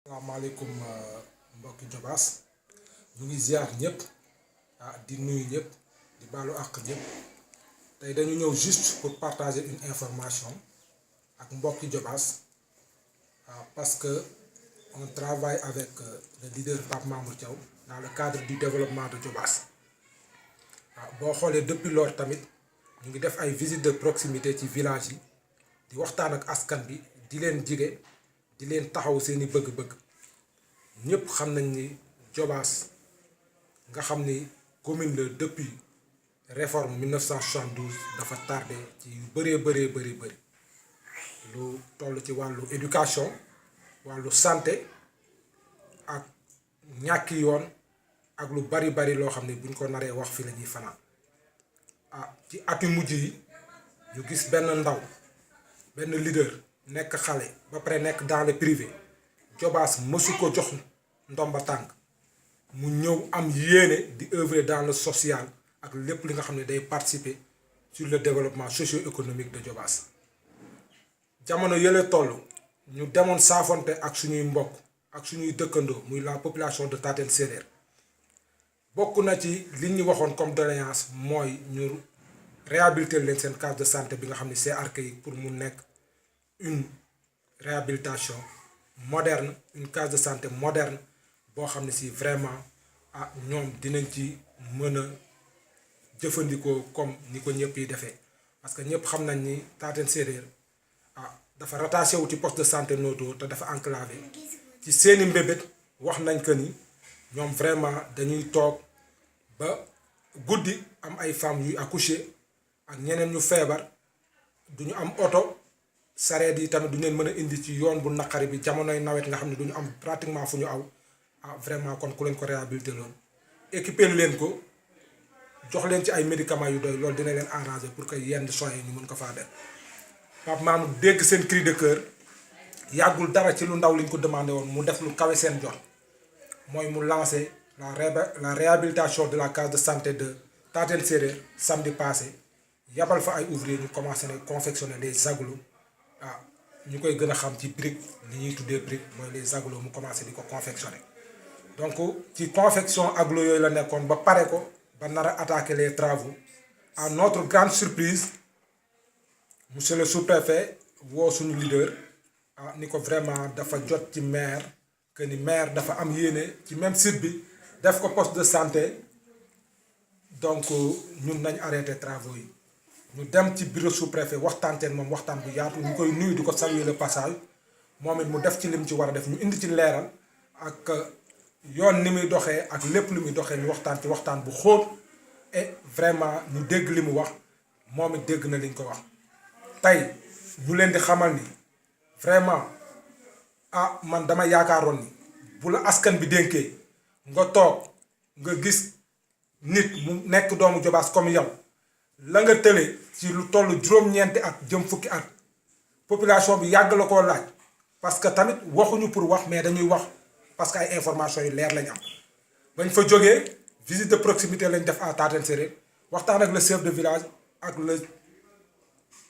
Assalamualaikum mbokki Jobaas ñu ngi ziar ñëpp di nuyu ñëpp di balu ak ñëpp tay dañu ñëw juste pour partager une information ak mbokki Jobaas parce que on travaille avec le leader Pape Mamour Diaw dans le cadre du développement de Jobaas bo xolé depuis lors tamit ñu ngi def ay visites de proximité ci village yi di waxtaan ak askan bi di leen jige di leen taxaw seeni bëgg-bëgg ñëpp xam nañ ni Jobaas nga xam ni commune la depuis réforme 1972 dafa tardé ci yu bëree bëri lu toll ci wàllu éducation wàllu santé ak ñàkki yoon ak lu bari loo xam ne buñ ko naree wax fi la ñuy fanaan ci ati mujj yi ñu gis benn ndaw benn leader nekk xale ba pare nekk dans le privé Jobaas mësu ko jox ndomba tànk mu ñëw am yéene di œuvrer dans le social ak lépp li nga xam ne day participer sur le développement socio-économique de Jobaas jamono yële toll ñu demoon saafonte ak suñuy mbokk ak suñuy dëkkandoo muy la population de Taten Serer bokk na ci li ñu waxoon comme doléance mooy ñu réhabiliter leen seen case de santé bi nga xam ne c'est archaïque pour mu nekk une réhabilitation moderne une case de santé moderne boo xam ne si vraiment ñoom dinañ ci mën a jëfandikoo comme ni ko ñëpp yi defee parce que ñëpp xam nañ ni Taten Serer dafa rattaché wu ci poste de santé Noto te dafa enclavé ci seeni mbébét wax nañ que ni ñoom vraiment dañuy toog ba guddi am ay femmes yuy accoucher ak ñeneen ñu feebar duñu am oto sareet yi tamit duñu leen mën a indi ci yoon bu naqari bi jamonoy nawet nga xam ne duñu am pratiquement fu ñu aw vraiment kon ku leen ko réhabilité loolu équipé leen ko jox leen ci ay médicaments yu doy loolu dina leen arranger pour que yenn soins yi ñu mën ko faa def Pape Mamour dégg seen cri de cœur yàggul dara ci lu ndaw liñ ko demandé woon mu def lu kawe seen jot mooy mu lancer la réhabilitation de la case de santé de Taten Serer samedi passé yabal fa ay ouvriers ñu commencé na confectionner les agglos ñu koy gën a xam ci brique li ñuy tuddee brique mooy les agglos mu commencé di ko confectionner donc ci confection agglos yooyu la nekkoon ba pare ko ba nar a attaquer les travaux à notre grande surprise monsieur le sous-préfet woo suñu leader ni ko vraiment dafa jot ci maire que ni maire dafa am yéene ci même site bi def ko poste de santé donc ñun nañ arrêté travaux yi ñu dem ci bureau sous-préfet waxtaanteen moom waxtaan bu yaatu ñu koy nuyu di ko saluer le passage moom it mu def ci lim ci war a def ñu indi ci leeral ak yoon ni muy doxee ak lépp li muy doxee ñu waxtaan ci waxtaan bu xóot et vraiment ñu dégg li mu wax moom it dégg na liñ ko wax tey ñu leen di xamal ni vraiment man dama yaakaaroon ni bu la askan bi dénkee nga toog nga gis nit mu nekk doomu Jobaas comme yow la nga tële ci lu toll juróom-ñeenti at jëm fukki at population bi yàgg la koo laaj parce que tamit waxuñu pour wax mais dañuy wax parce que ay informations yu leer lañ am bañ fa jógee visite de proximité lañ def à Taten Serer waxtaan ak le chef de village ak le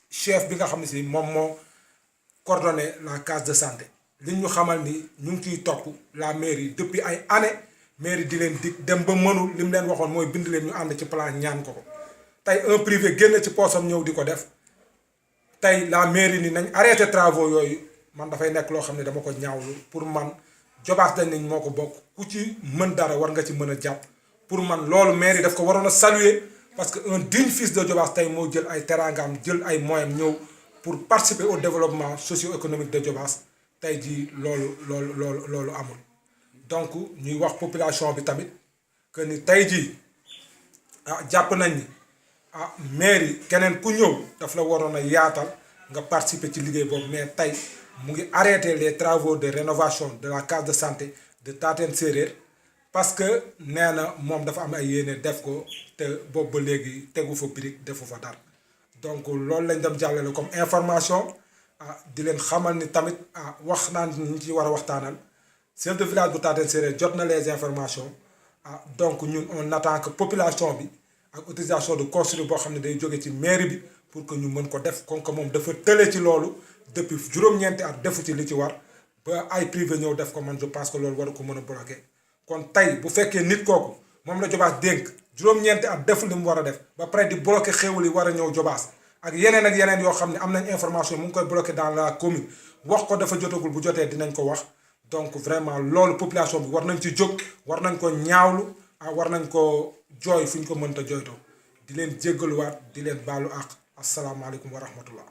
chef bi nga xam ne si moom moo coordonné la case de santé li ñu xamal ni ñu ngi ciy topp la mairie depuis ay années mairie di leen dig dem ba mënul li mu leen waxoon mooy bind leen ñu ànd ci plan ñaan ko tey un privé génn ci poosam ñëw di ko def tey la mairie ni nañ arrêté travaux yooyu man dafay nekk loo xam ne dama ko ñaawlu pour man Jobaas dañ nañ moo ko bokk ku ci mën dara war nga ci mën a jàpp pour man loolu mairie daf ko waroon a saluer parce que un digne fils de Jobaas tey moo jël ay teraangaam jël ay moyens ñëw pour participer au développement socio-économique de Jobaas tey jii loolu amul donc ñuy wax population bi tamit que ni tey jii jàpp nañ ni mairie keneen ku ñëw daf la waroon a yaatal nga participer ci liggéey boobu mais tey mu ngi arrêter les travaux de rénovation de la case de santé de Taten Serer parce que nee na moom dafa am ay yéene def ko te boobu ba léegi tegu fa brique defu fa dara donc loolu lañ dem jàllale comme information di leen xamal ni tamit wax naan ñu ci war a waxtaanal chef de village bu Taten Serer jot na les informations donc ñun on attend que population bi ak autorisation de construire boo xam ne day jóge ci mairie bi pour que ñu mën ko def comme que moom dafa tële ci loolu depuis juróom-ñeenti at defu ci li ci war ba ay privé ñëw def ko man je pense que loolu waru ko mën a bloqué kon tey bu fekkee nit kooku moom la Jobaas dénk juróom-ñeenti at deful li mu war a def ba pare di bloqué xéwal yi war a ñëw Jobaas ak yeneen yoo xam ne am nañ information mu ngi koy bloqué dans la commune wax ko dafa jotagul bu jotee dinañ ko wax donc vraiment loolu population bi war nañ ci jóg war nañ ko ñaawlu war nañ ko jooy fu ñu ko mënta jooytoo di leen jéggaluwaat di leen baalu àq asalaamaaleykum wa rahmatullah